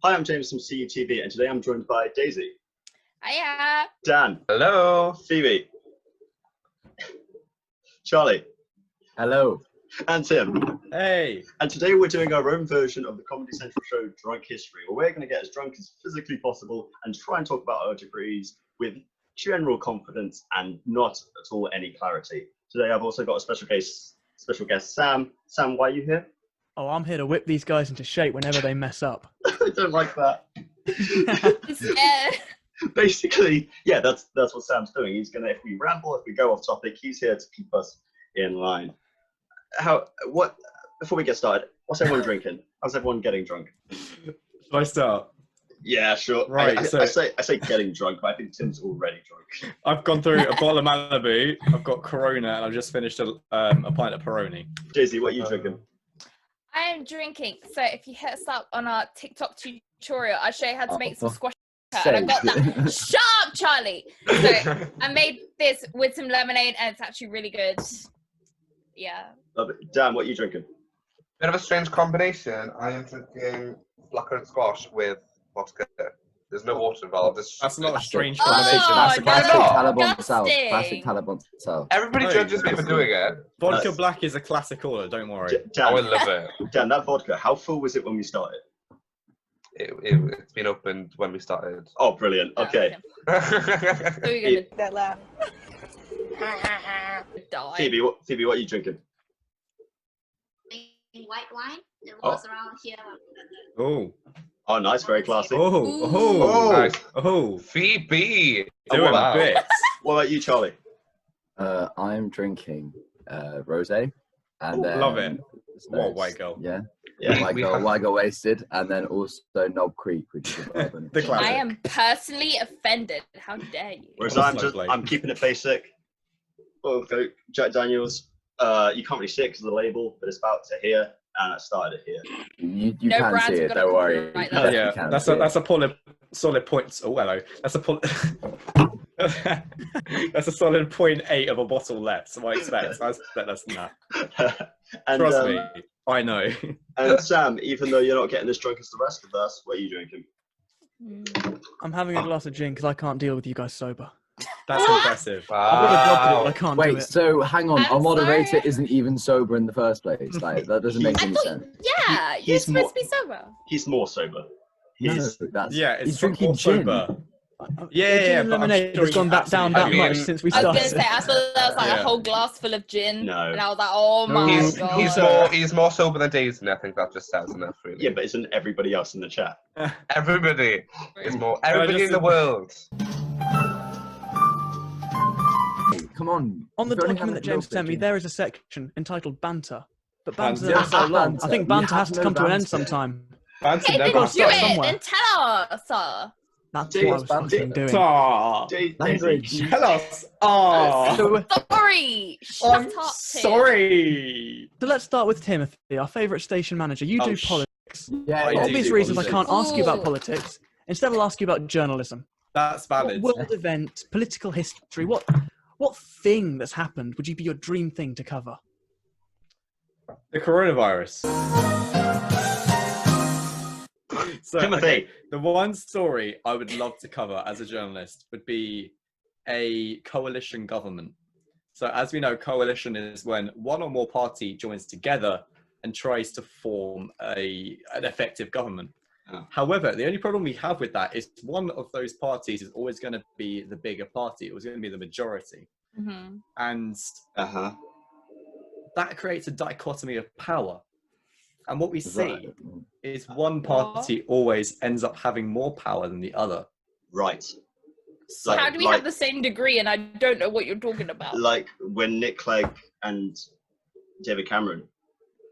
Hi, I'm James from CUTV, and today I'm joined by Daisy. Hiya. Dan. Hello. Phoebe. Charlie. Hello. And Tim. Hey. And today we're doing our own version of the Comedy Central show Drunk History, where we're going to get as drunk as physically possible and try and talk about our degrees with general confidence and not at all any clarity. Today I've also got a special guest, Sam. Sam, why are you here? Oh, I'm here to whip these guys into shape whenever they mess up. I don't like that. Yeah. Basically, yeah, that's what Sam's doing. He's gonna, if we ramble, if we go off topic, he's here to keep us in line. Before we get started, what's everyone drinking? How's everyone getting drunk? Shall I start? Yeah, sure. Right. I say getting drunk, but I think Tim's already drunk. I've gone through a bottle of Malibu. I've got Corona, and I've just finished a pint of Peroni. Daisy, what are you drinking? I am drinking. So if you hit us up on our TikTok tutorial, I'll show you how to make some squash. And I got that. Shut up, Charlie. So I made this with some lemonade, and it's actually really good. Yeah. Love it. Dan, what are you drinking? Bit of a strange combination. I am drinking blackcurrant squash with vodka. There's no water involved. That's not a strange Oh, combination. no. Classic Taliban style. Everybody judges me for doing it. Vodka black is a classic order. Don't worry. Dan, I love it. Dan, that vodka, how full was it when we started? It's been opened when we started. Oh, brilliant. Okay. So we're gonna laugh. Die. Phoebe, what are you drinking? White wine. It was around here. Oh, nice. Very classy. Phoebe! Doing bits. What about you, Charlie? I'm drinking rosé, and then Love it. What, white girl? Yeah. Yeah. White girl wasted, and then also Knob Creek, which is urban. The classic. I am personally offended. How dare you? Whereas Lovely. I'm keeping it basic. Well, go Jack Daniels. You can't really see it because of the label, but it's about to here, and I started it here. You No can brands see have it. got Don't a worry. copyright You there. definitely Yeah, can that's see a solid point. Oh, hello. That's a solid 0.8 of a bottle left. So I expect I expect less than that. And, Trust me, I know. And Sam, even though you're not getting as drunk as the rest of us, what are you drinking? I'm having a glass of gin because I can't deal with you guys sober. That's impressive. I've got a job to do, but I can't do Wait, it. so hang on. I'm Our moderator sorry. isn't even sober in the first place. Like that doesn't make any sense. Yeah, you're He's supposed more- to be sober. He's more sober. No, He's that's Yeah, it's he's drinking more gin. sober. The Yeah, gin and but I'm lemonade sure has gone you back down absolutely that have. much since we I was started. gonna say, I thought that was like Yeah. a whole glass full of gin, No. and I was like, oh my god. He's more sober than Daisy, and I think that just says enough, really. yeah, but isn't everybody else in the chat? Everybody is more. I Everybody just- in the world. Come on. On the You've only document had that a James little sent me, bit, there is a section entitled Banter. But Banter's Banter. been so long. Banter. I think We Banter have has to no come to an end banter. sometime. Fancy Hey, then never do start it somewhere. and tell us. That's James, what I was fucking doing. Daisy, Language. Tell us. Oh, So, Sorry. Shut I'm up, Tim. sorry. so let's start with Timothy, our favourite station manager. You do politics. Yeah, I For do obvious do reasons, I politics. can't ask you about Ooh. politics. Instead, I'll ask you about journalism. That's valid. What world event, political history, what thing that's happened would you be your dream thing to cover? The coronavirus. So, Timothy. okay, the one story I would love to cover as a journalist would be a coalition government. So as we know, coalition is when one or more party joins together and tries to form an effective government. Oh. However, the only problem we have with that is one of those parties is always going to be the bigger party. It was going to be the majority. Mm-hmm. And Uh-huh. that creates a dichotomy of power. And what we see Right. is one party always ends up having more power than the other. Right. So, How do we have the same degree and I don't know what you're talking about? Like when Nick Clegg and David Cameron.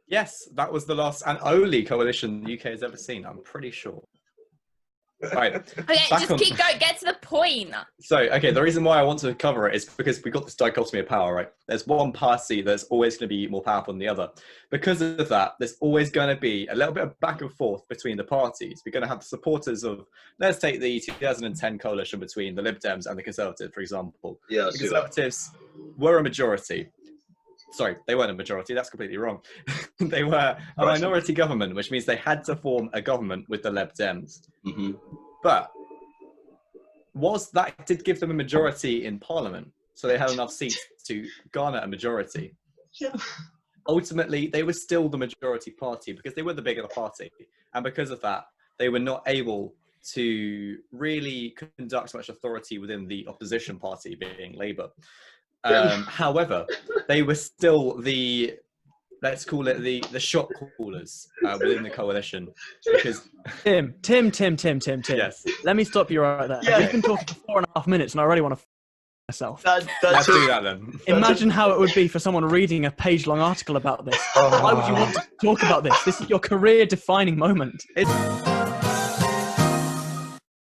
yes, that was the last and only coalition the UK has ever seen, I'm pretty sure. Right. Okay, Back just on- keep going. Get to the point. So, okay, the reason why I want to cover it is because we've got this dichotomy of power, right? There's one party that's always going to be more powerful than the other. Because of that, there's always going to be a little bit of back and forth between the parties. We're going to have the supporters of, let's take the 2010 coalition between the Lib Dems and the Conservatives, for example. Yeah, The let's do that. Conservatives were a majority. sorry, they weren't a majority. That's completely wrong. They were a minority government, which means they had to form a government with the Lib Dems. Mm-hmm. But that did give them a majority in Parliament, so they had enough seats to garner a majority. Yeah. Ultimately, they were still the majority party because they were the bigger party, and because of that, they were not able to really conduct much authority within the opposition party, being Labour. However, they were still the, let's call it the shot callers within the coalition. Because Tim. yes, Let me stop you right there. Yeah. We've been talking for 4.5 minutes and I already want to myself. let's do that then. Imagine how it would be for someone reading a page-long article about this. Why would you want to talk about this? This is your career-defining moment. It's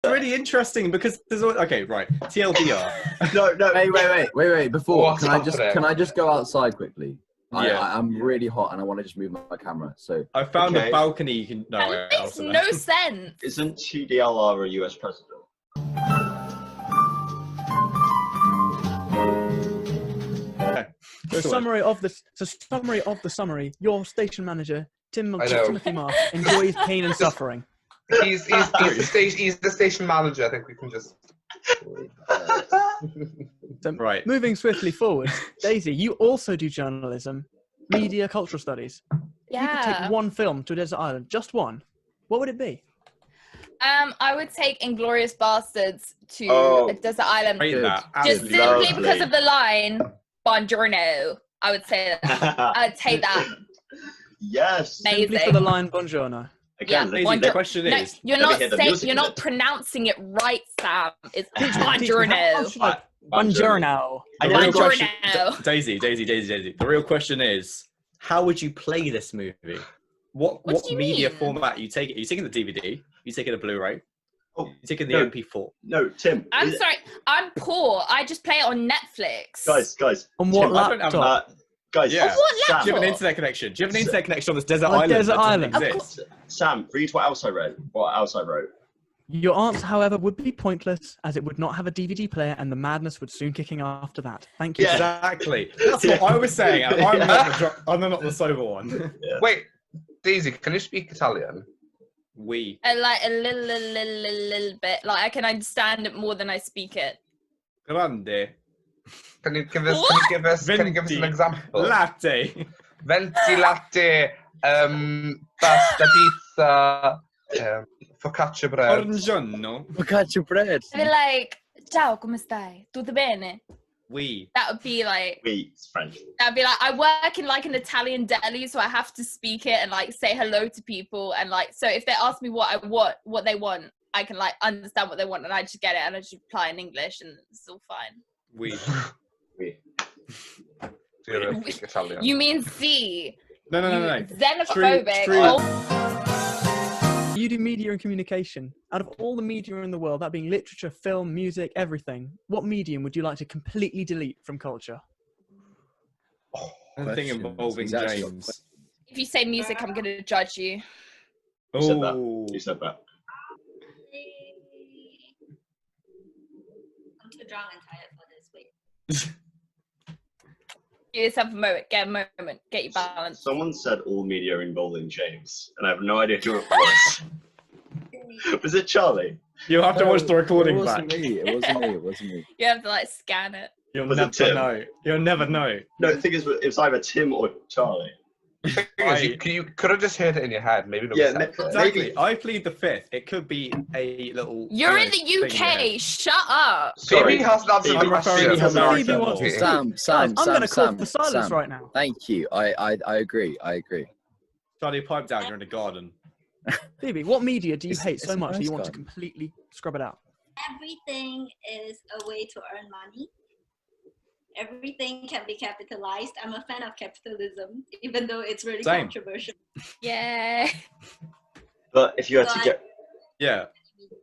really interesting because there's always, okay, right, TLDR. No. Wait. Before, What's can happening? I just go outside quickly? Yeah. I'm really hot and I want to just move my camera. So I found Okay. a balcony you can. No, That wait, makes I'll no sense. Isn't TDLR a US president? So summary of the summary. Your station manager, I know. Timothy Marsh, enjoys pain and suffering. He's the station manager. I think we can just. So, Right. moving swiftly forward, Daisy, you also do journalism, media, cultural studies. If you could Yeah. take one film to a desert island, just one, what would it be? I would take Inglorious Bastards to Oh. a desert island. Rate that. Just Absolutely. simply Lovely. because of the line, Buongiorno. I would say that. I'd take that. Yes. Amazing. Simply for the line Buongiorno. Again, Yeah. Lizzie, Daisy, Buongior- the question No, is, you're let me not hear the saying, music you're of not it. pronouncing it right, Sam. It's Teach me, how Buongiorno. should I- Buongiorno. Buongiorno. the real Buongiorno. question, Daisy. The real question is, how would you play this movie? What What do you media mean? format are you taking? Are you taking the DVD? You taking a Blu-ray? Oh, You taking the no. MP4? No, Tim. I'm sorry, I'm poor. I just play it on Netflix. Guys. On what Tim, I don't have laptop? Guys. Yeah. On what Sam, Do you have an laptop? internet connection? Do you have an internet connection on this desert On a island? desert that doesn't island. Of exist? Sam, read what else I read. What else I wrote. Your answer, however, would be pointless, as it would not have a DVD player, and the madness would soon kick in after that. Thank you. Yeah. Exactly. That's what I was saying. And I'm not the sober one. Wait, Daisy, can you speak Italian? We. Like a little bit. Like I can understand it more than I speak it. Grande. Can you give us an example? Latte. 20 latte, pasta, pizza, focaccia bread. Buongiorno. focaccia bread. I'd be like, ciao, come stai? Tutto bene? We. That would be like, It's French. that'd be like, I work in like an Italian deli, so I have to speak it and like say hello to people. And like, so if they ask me what they want, I can like understand what they want and I just get it and I just reply in English and it's all fine. We. Do you really speak Italian? You mean C? No. Xenophobic. True. Oh, You do media and communication. Out of all the media in the world, that being literature, film, music, everything, what medium would you like to completely delete from culture? Anything Question. involving Exactly. James. if you say music, I'm gonna judge you. You said that. Oh. You said that. I'm too drunk and tired for this. Wait. Give yourself a moment. Get a moment. Get your balance. Someone said all media involving James, and I have no idea who it was. Was it Charlie? You'll have to watch the recording It back. wasn't me. It wasn't me. You have to like scan it. You'll Was it never Tim? know. You'll never know. No, the thing is, it's either Tim or Charlie. You could have just heard it in your head. Maybe nobody Yeah, said it. Exactly. Maybe. I plead the fifth. It could be a little. You're you in know, the thing in your head. UK. Shut up. Phoebe hasn't answered Phoebe the referring question. to Phoebe wants to Sam, Guys, I'm going to call for silence Sam. right now. Thank you. I agree. Charlie, pipe down. You're in the garden. Phoebe, what media do you hate It's so a much that nice you want to garden. completely scrub it out? Everything is a way to earn money. Everything can be capitalized. I'm a fan of capitalism, even though it's really Same. controversial. Yeah. But if you had to get, Yeah.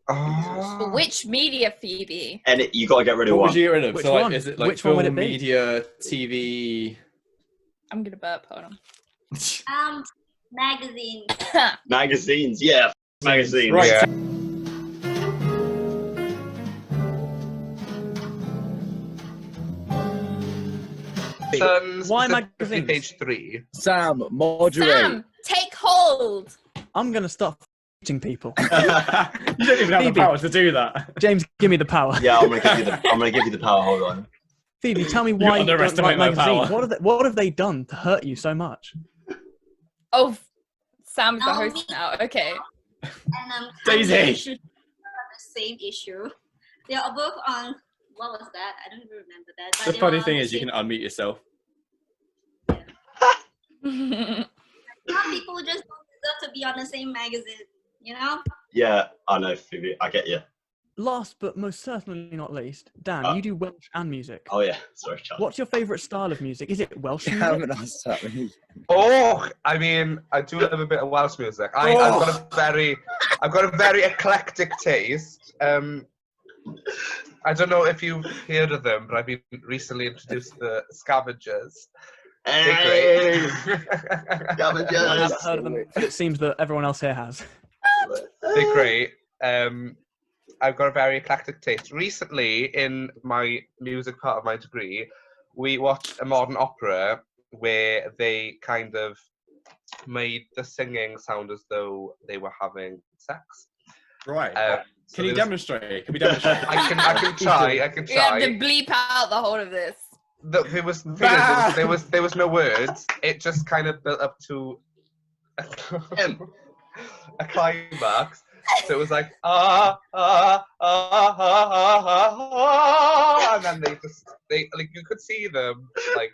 Oh. Which media, Phoebe? and you got to get rid of What one. would you get rid of? Which So, like, one? is it like Which one would film, it be? media, TV? I'm gonna burp. Hold on. Magazines. Magazines, yeah, magazines. Right. Yeah. Buttons. Why specifically magazines? Page 3. Sam, moderate. Sam, take hold. I'm gonna start f***ing people. You don't even have the Phoebe. power to do that. James, give me the power. Yeah, I'm gonna give you the power. Hold on. Phoebe, tell me why you don't like underestimate my magazines. power. What have they done to hurt you so much? Oh, Sam's the No, host me. now. Okay. And Daisy. the same issue. They are both on. What was that? I don't even remember that. But The they funny were on thing the is you same- can unmute yourself. Some people just don't deserve to be on the same magazine. You know? Yeah, I know, Phoebe. I get you. Last but most certainly not least, Dan, you do Welsh and music. Oh yeah, sorry, Charlie. What's your favourite style of music? Is it Welsh You music? haven't asked that. Oh, I mean, I do love a bit of Welsh music. I've got a very eclectic taste. I don't know if you've heard of them, but I've been recently introduced to the Scavengers. Hey, I Scavengers. haven't heard of them, but it seems that everyone else here has. They're great. I've got a very eclectic taste. Recently, in my music part of my degree, we watched a modern opera where they kind of made the singing sound as though they were having sex. Right. So Can you there's- demonstrate? Can we demonstrate? I can try. You have to bleep out the whole of this. There was no words. It just kind of built up to a climax. So it was like and then they like you could see them like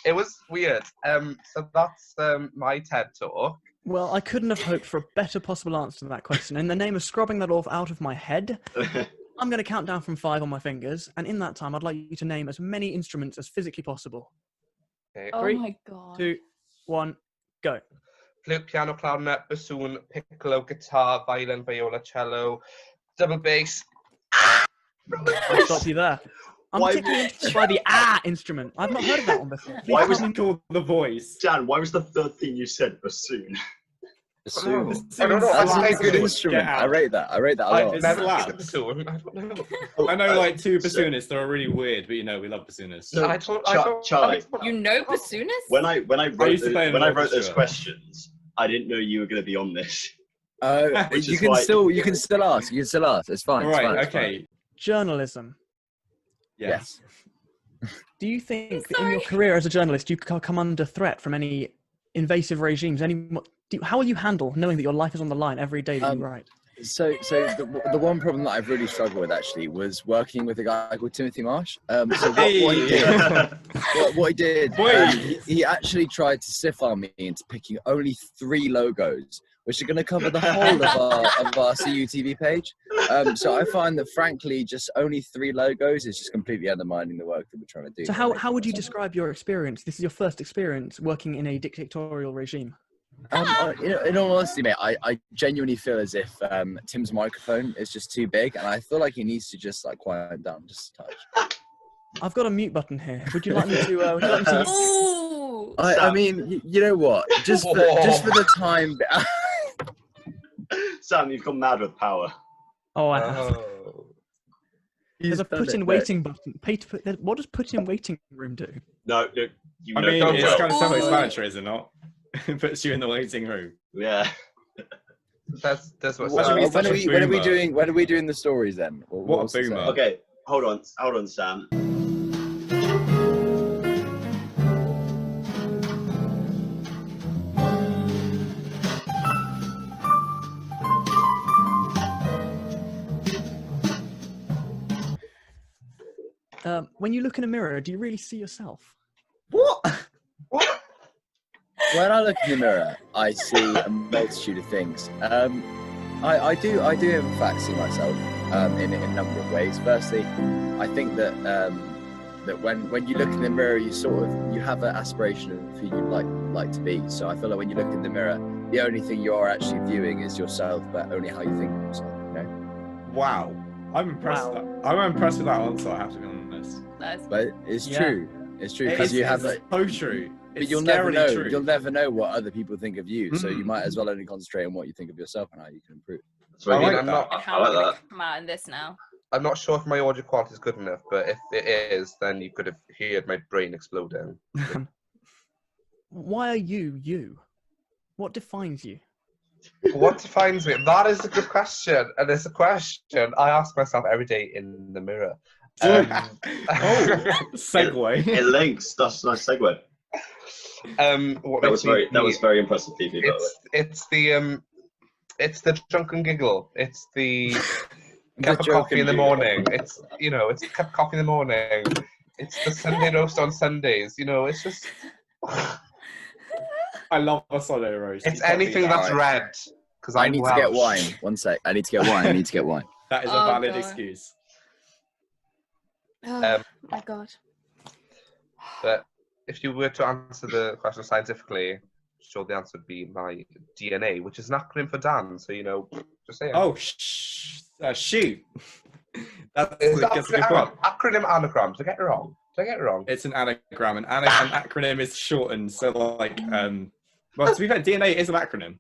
it was weird. So that's my TED talk. Well, I couldn't have hoped for a better possible answer to that question. In the name of scrubbing that off out of my head, I'm going to count down from 5 on my fingers, and in that time, I'd like you to name as many instruments as physically possible. Okay. Oh 3, my god. 2, 1, go. Flute, piano, clarinet, bassoon, piccolo, guitar, violin, viola, cello, double bass. I'll stop you there. I'm Why- particularly interested by the instrument. I've not heard of that one before. Please Why tell was me It's called the voice. Dan, why was the third thing you said bassoon? Bassoon. I don't know. That's I a good do. instrument. Get out. I rate that. I rate that a I lot. never Slaps. played the bassoon. I don't know. I know like 2 bassoonists that are really weird, but you know we love bassoonists. No, I don't. Charlie. You know bassoonists? When I wrote used to play in an those orchestra. questions, I didn't know you were going to be on this. Which You is can why- still ask. You can still ask. It's fine. All it's right. fine, it's fine. Okay. journalism. Yes. Do you think that in Sorry. your career as a journalist, you could come under threat from any invasive regimes? How will you handle knowing that your life is on the line every day that you write? So the one problem that I've really struggled with actually was working with a guy called Timothy Marsh. So what he did, he actually tried to stiff-arm me into picking only 3 logos, which are going to cover the whole of our CUTV page. So I find that, frankly, just only 3 logos is just completely undermining the work that we're trying to do. So how would you describe your experience? This is your first experience working in a dictatorial regime. In all honesty, mate, I genuinely feel as if Tim's microphone is just too big, and I feel like he needs to just like quiet down just a touch. I've got a mute button here. Would you like me to? Would you like me to Ooh. I mean, you know what? Just for the time. Sam, you've gone mad with power. Oh, I have. Oh. There's a put in waiting button. What does put in waiting room do? No, you I know mean, damn it's well. kind of Ooh. self-explanatory, is it not? It puts you in the waiting room. Yeah. That's what. What do you mean when such a are we boomer? When are we doing the stories then? What a what's the boomer. saying? Okay, hold on, Sam. When you look in a mirror, do you really see yourself? What? When I look in the mirror, I see a multitude of things. I do in fact see myself in a number of ways. Firstly, I think that when you look in the mirror, you have an aspiration of who you'd like to be. So I feel like when you look in the mirror, the only thing you are actually viewing is yourself, but only how you think of yourself. You know? Wow. I'm impressed. Wow. With that. I'm impressed with that answer. I have to be honest. That's But it's Yeah. true. It's true It because is- you have it's like. so true. But It's you'll never scarily know. true. You'll never know what other people think of you. So you Mm. might as well only concentrate on what you think of yourself and how you can improve. That's very I good. like that. how I like I'm gonna that. come out in this now. I'm not sure if my audio quality is good enough, but if it is, then you could have heard my brain exploding. Why are you you? What defines you? What defines me? That is a good question, and it's a question I ask myself every day in the mirror. Oh, segue. It links. That's a nice segue. What That makes was very impressive, Phoebe. By the way. It's the drunken giggle. It's the The cup of coffee in the drunken morning. It's it's a cup of coffee in the morning. It's the Sunday roast on Sundays. It's just I love a Sunday roast. it's You can't anything beat that. that's red. Because I need to get wine. One sec. I need to get wine. I need to get wine. That is a Oh, valid God. excuse. Oh my God. But if you were to answer the question scientifically, sure the answer would be my DNA, which is an acronym for Dan. So just saying. Oh, shoot. That's Is a good point. acronym anagram? Did I get it wrong? It's an anagram. An acronym is shortened. So, like, well, to be fair, DNA is an acronym.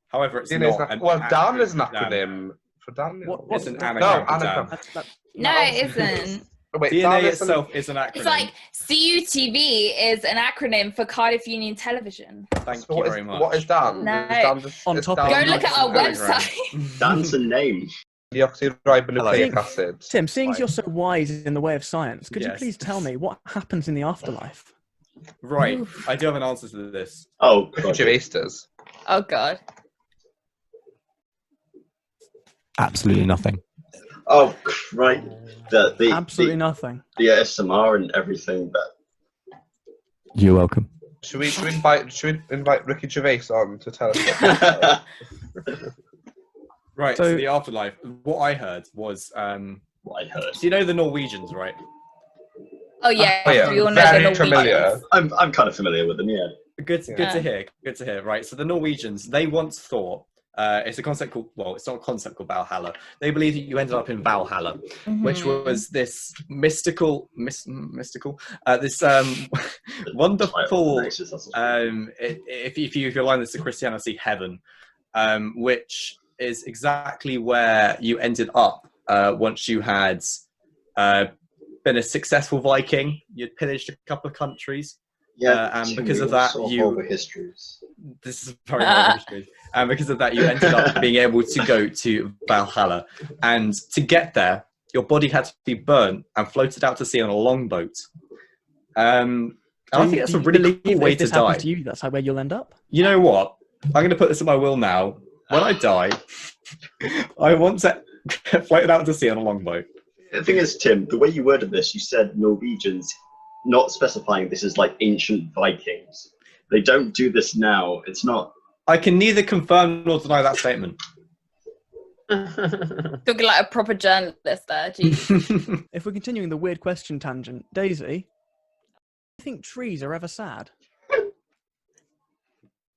However, it's DNA not. Dan is an acronym for Dan. It's an No, anagram. for anagram. Dan. No, it isn't. Oh, wait, DNA Dan is itself is an acronym. It's like CUTV is an acronym for Cardiff Union Television. Thank So you very much. What is Dan? No. Is Dan just, On is topic. Dan Go look at our anagram. website. Dan's a name. deoxyribonucleic Hello. acid. Tim, seeing as you're so wise in the way of science, could you Yes. please tell me what happens in the afterlife? Right. I do have an answer to this. Oh, Ricky God. Gervais does. Oh God. Absolutely nothing. Oh, right. The Absolutely nothing. the ASMR and everything. That You're welcome. Should we invite Ricky Gervais on to tell us? Right, So- so the afterlife. What I heard was, what I heard. do you know the Norwegians, right? Oh yeah. Oh, yeah. We all know Very the familiar. Norwegians. I'm kind of familiar with them. Yeah. Good Yeah. to hear. Good to hear. Right. So the Norwegians, they once thought it's a concept called. Well, it's not a concept called Valhalla. They believe that you ended up in Valhalla, which Mhm. was this mystical. This wonderful. If you align this to Christianity, heaven, which is exactly where you ended up once you had been a successful Viking. You'd pillaged a couple of countries. And Tim, because we of all that, saw you- horrible histories. This is very history. And because of that, you ended up being able to go to Valhalla. And to get there, your body had to be burnt and floated out to sea on a longboat. I think that's a really cool way if to this happens die. to you, that's where you'll end up. You know what? I'm going to put this in my will now. When I die, I want to float out to sea on a longboat. The thing is, Tim, the way you worded this, you said Norwegians, not specifying this is like ancient Vikings. They don't do this now. It's not. I can neither confirm nor deny that statement. Talking like a proper journalist there. Geez. If we're continuing the weird question tangent, Daisy, do you think trees are ever sad?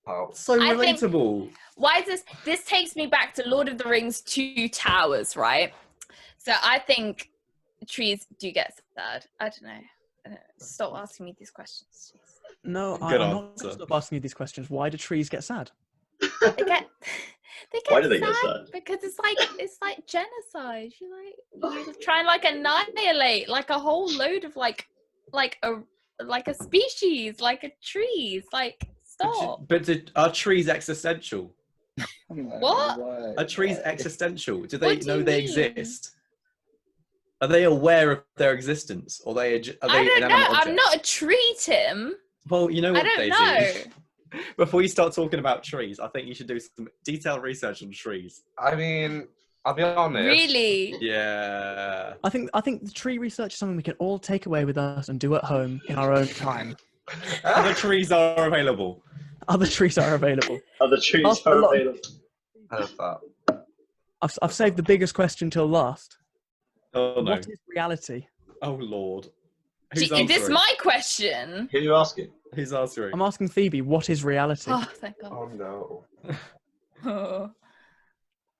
Oh. So I think- relatable. Why is this? This takes me back to Lord of the Rings 2 Towers, right? So I think trees do get sad. I don't know. Stop asking me these questions. Jeez. No, Good I'm not going answer. to stop asking you these questions. Why do trees get sad? They get Why do they get sad? because it's like genocide. You're trying like annihilate like a whole load of like a species, like a trees. Like stop. But are trees existential? What? Are trees existential? Do they What do know you they mean? exist? Are they aware of their existence? Or are they I don't know. inanimate I'm objects? not a tree, Tim. Well, you know I what, don't Daisy? know. Before you start talking about trees, I think you should do some detailed research on trees. I mean, I'll be honest. Really? Yeah. I think the tree research is something we can all take away with us and do at home in our own time. Other trees are available. Other trees are available. Other trees Ask a are lot. available. I love that. I've saved the biggest question till last. Oh no. What is reality? Oh lord. Is this my question? Who are you asking? Who's answering? I'm asking Phoebe, what is reality? Oh, thank God. Oh no. Oh.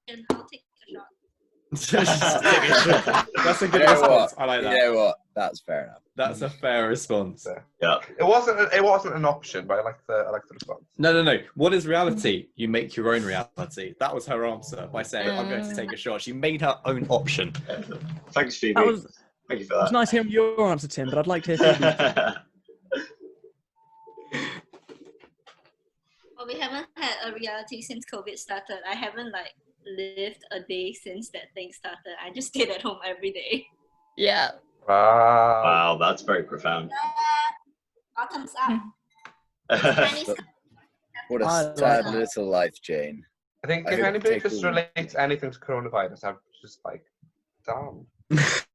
And I'll take the shot. That's a good You know response. what? I like You that. know what? That's fair enough. That's a fair response. Yeah. It wasn't an option, but I like the response. No. What is reality? You make your own reality. That was her answer by saying, I'm going to take a shot. She made her own option. Thanks, Phoebe. That was, Thank you for it was that. nice hearing your answer, Tim, but I'd like to hear Phoebe's. Well, we haven't had a reality since COVID started. I haven't like lived a day since that thing started. I just stayed at home every day. Yeah. Wow. Wow, that's very profound. Bottoms up. What a I like sad that. little life, Jane. I think I if hope anybody take just all- relates anything to coronavirus, I'm just like, damn. It's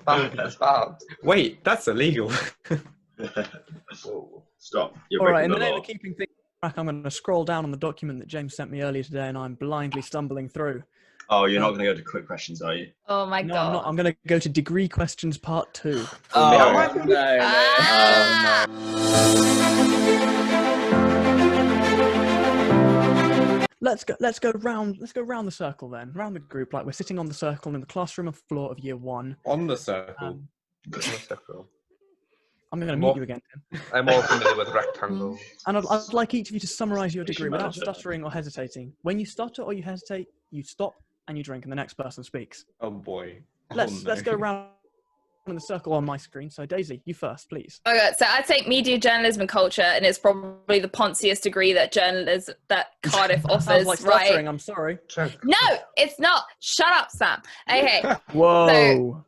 bad. It's bad. Wait, that's illegal. Whoa. Stop. You're All right, in breaking the the name law. of keeping things track, I'm going to scroll down on the document that James sent me earlier today, and I'm blindly stumbling through. Oh, you're not going to go to quick questions, are you? Oh my No, god. I'm not. I'm going to go to degree questions part 2. Oh, no. Ah! Let's go round the circle then, round the group, like we're sitting on the circle in the classroom and floor of year 1. On the circle. I'm going to mute you again, Tim. I'm more familiar with rectangles. And I'd like each of you to summarise your degree without manager. stuttering or hesitating. When you stutter or you hesitate, you stop and you drink, and the next person speaks. Oh boy. Let's Oh, no. go round in the circle on my screen. So Daisy, you first, please. Okay, so I take media journalism and culture, and it's probably the ponziest degree that Cardiff offers, Sounds like right? stuttering. I'm sorry. No, it's not. Shut up, Sam. Okay, Whoa.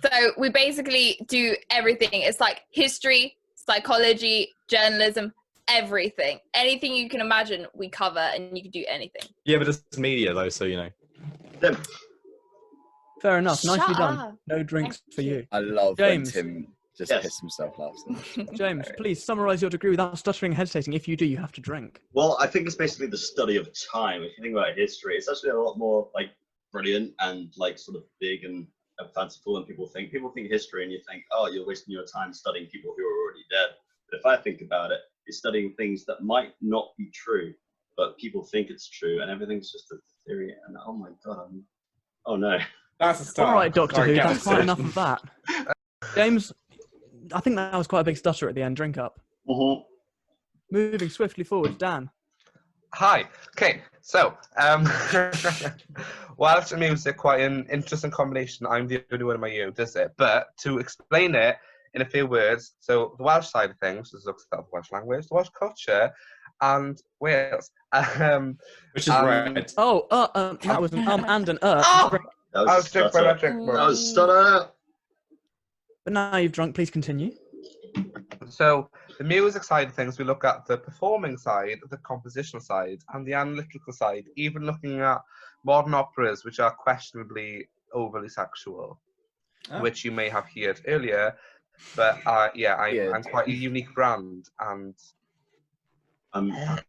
so we basically do everything. It's like history, psychology, journalism, everything. Anything you can imagine, we cover, and you can do anything. Yeah, but it's media though, so you know. Tim. Fair enough. Nicely Shut done. up. No drinks for you. I love James. when Tim just Yes. pissed himself laughing. James, please summarise your degree without stuttering and hesitating. If you do, you have to drink. Well, I think it's basically the study of time. If you think about history, it's actually a lot more like brilliant and like sort of big and fanciful than people think. People think history and you think, oh, you're wasting your time studying people who are already dead. But if I think about it, it's studying things that might not be true, but people think it's true, and everything's just a theory. And oh my god, oh no. That's a start. All right, Doctor Sorry, Who, get that's us quite to- enough of that. James, I think that was quite a big stutter at the end. Drink up. Moving swiftly forward, Dan. Hi. Okay, so Welsh and music, quite an interesting combination. I'm the only one in my year who does it. But to explain it in a few words, so the Welsh side of things is looks at the Welsh language, the Welsh culture, and Wales. Which is right. Oh, that was an and an Oh! Drink. That I was was drink stutter. by my drink. That was stutter. But now you've drunk, please continue. So the music side of things, we look at the performing side, the compositional side, and the analytical side, even looking at modern operas, which are questionably overly sexual, Oh. which you may have heard earlier. But yeah, I'm quite a unique brand, and Dan,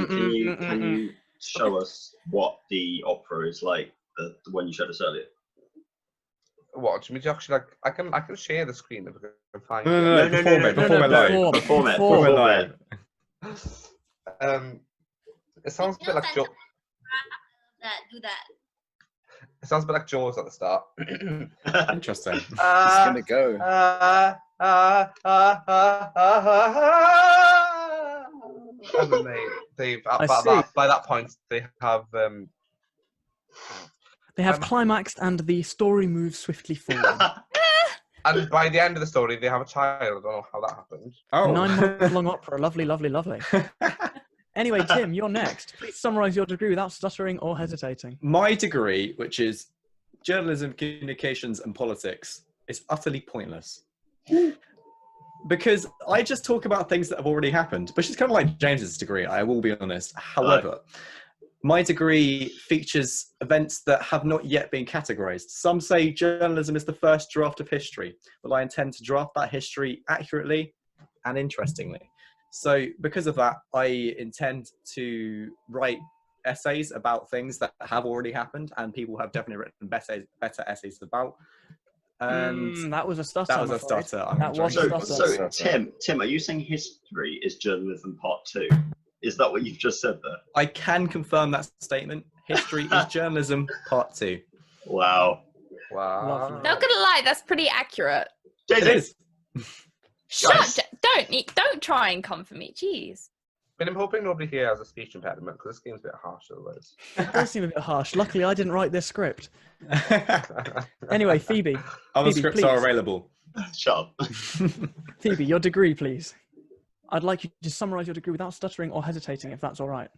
can you show us what the opera is like, the one you showed us earlier? what do you mean? Actually, like I can share the screen if I can find No, it. perform it, perform it live. Perform it. Perform Perform it. It sounds a bit like Do that. it sounds a bit like Jaws at the start. Interesting. It's gonna go. And then they've I by that point they have They have climaxed and the story moves swiftly forward. and by the end of the story they have a child. I don't know how that happened. Oh. 9-month-long opera. Lovely, lovely, lovely. Anyway, Tim, you're next. Please summarise your degree without stuttering or hesitating. My degree, which is journalism, communications, and politics, is utterly pointless. Because I just talk about things that have already happened, which is kind of like James's degree, I will be honest. However, my degree features events that have not yet been categorized. Some say journalism is the first draft of history, but I intend to draft that history accurately and interestingly. So because of that, I intend to write essays about things that have already happened and people have definitely written better essays about. And that was a stutter. that was I'm a afraid. stutter. I'm That was a sorry. stutter. Tim, are you saying history is journalism part 2? Is that what you've just said there? I can confirm that statement. History is journalism part 2. Wow. Wow. Lovely. Not gonna lie, that's pretty accurate. It JJ, is. Shut! Don't try and come for me. Jeez. But I'm hoping nobody here has a speech impediment because this game's a bit harsh otherwise. It does seem a bit harsh. Luckily, I didn't write this script. Anyway, Phoebe. Other Phoebe, scripts please. are available. shut up. Phoebe, your degree, please. I'd like you to summarize your degree without stuttering or hesitating, if that's all right.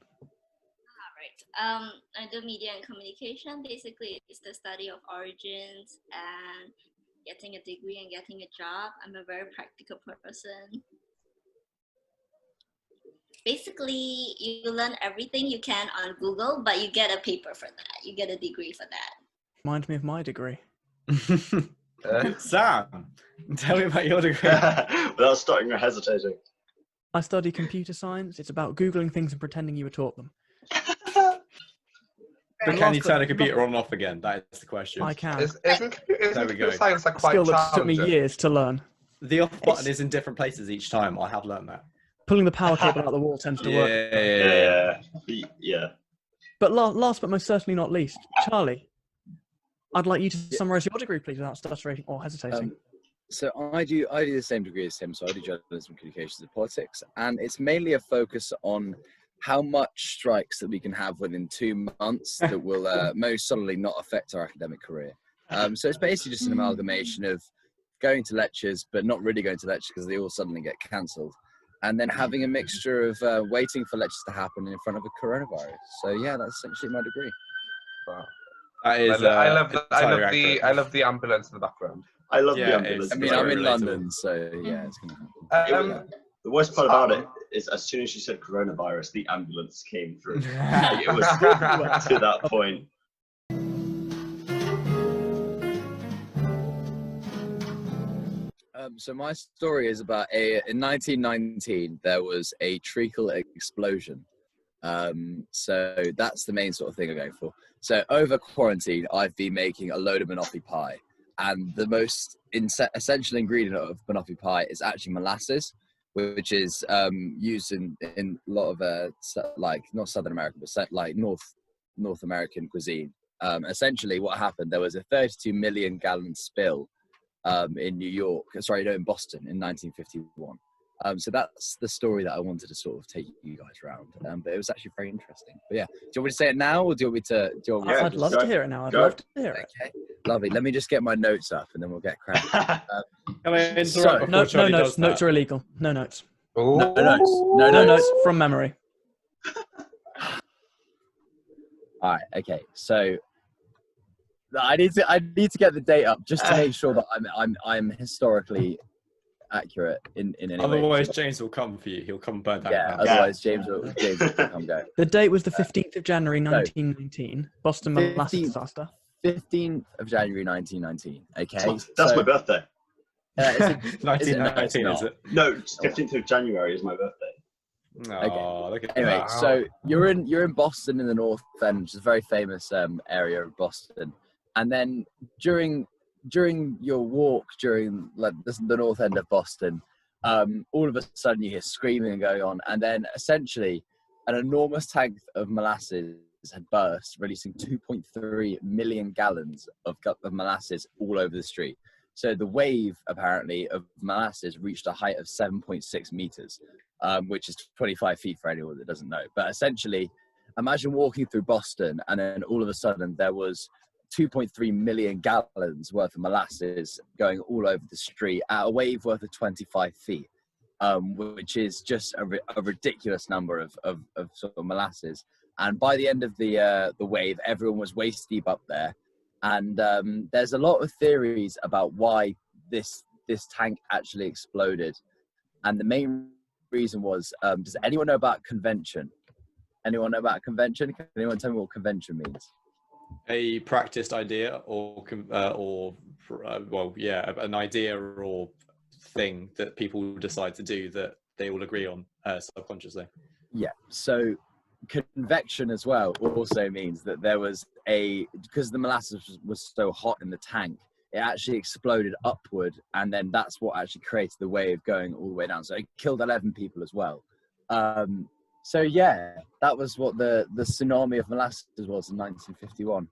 Alright. I do media and communication. Basically, it's the study of origins and getting a degree and getting a job. I'm a very practical person. Basically, you learn everything you can on Google, but you get a paper for that. You get a degree for that. Remind me of my degree. Sam, tell me about your degree. Without starting or hesitating. I study computer science. It's about Googling things and pretending you were taught them. But And can you last turn a but computer on and off again? That is the question. I can. Isn't There we computer go. science like A quite skill that took me challenging? years to learn. The off button is in different places each time. I have learned that. Pulling the power cable out the wall tends to work. Yeah. But last but most certainly not least, Charlie, I'd like you to summarize your degree, please, without stuttering or hesitating. So I do the same degree as him. So I do journalism, communications, and politics, and it's mainly a focus on how much strikes that we can have within 2 months that will most solidly not affect our academic career. So it's basically just an amalgamation of going to lectures, but not really going to lectures because they all suddenly get cancelled, and then having a mixture of waiting for lectures to happen in front of a coronavirus. So yeah, that's essentially my degree. Wow. That is, I love the ambulance in the background. I love Yeah, the ambulance. I mean, Very I'm in relatable. London, so yeah, it's gonna happen. The worst part about it is as soon as you said coronavirus, the ambulance came through. It was to that point. So my story is about in 1919 there was a treacle explosion. So that's the main sort of thing I'm going for. So over quarantine, I've been making a load of banoffee pie, and the most essential ingredient of banoffee pie is actually molasses, which is used in a lot of like not Southern American, but like North American cuisine. Essentially, what happened? There was a 32 million gallon spill in in Boston in 1951. So that's the story that I wanted to sort of take you guys around. But it was actually very interesting. But yeah, do you want me to say it now, or do you want me to? I'd love to hear it now. I'd love to hear it. Okay, lovely. Let me just get my notes up, and then we'll get cracking. Can I interrupt So- before No Charlie notes. does Notes that? are illegal. No notes. Ooh. No notes. No notes from memory. All right. Okay. So I need to get the date up just to make sure that I'm historically accurate in any way. Otherwise, James will come for you. He'll come burn down. Yeah. your house. Otherwise, James will come go. The date was the 15th of January, 1919. Boston molasses 15th. disaster. 15th of January 1919. Okay. That's so, my birthday. is it- 1919, it's is it? No, 15th of January is my birthday. Oh, look at Anyway, that. so you're in Boston in the North End, which is a very famous area of Boston. And then during your walk during like the North End of Boston, all of a sudden you hear screaming going on, and then essentially an enormous tank of molasses had burst, releasing 2.3 million gallons of molasses all over the street. So the wave apparently of molasses reached a height of 7.6 meters, which is 25 feet for anyone that doesn't know. But essentially, imagine walking through Boston and then all of a sudden there was 2.3 million gallons worth of molasses going all over the street at a wave worth of 25 feet, which is just a ridiculous number of sort of molasses. And by the end of the wave, everyone was waist deep up there. And there's a lot of theories about why this tank actually exploded. And the main reason was, does anyone know about convention? Anyone know about convention? Can anyone tell me what convention means? A practiced idea, or an idea or thing that people decide to do that they all agree on subconsciously. Yeah. So convection as well also means that there was because the molasses was so hot in the tank, it actually exploded upward, and then that's what actually created the wave going all the way down. So it killed 11 people as well. So yeah, that was what the tsunami of molasses was in 1951.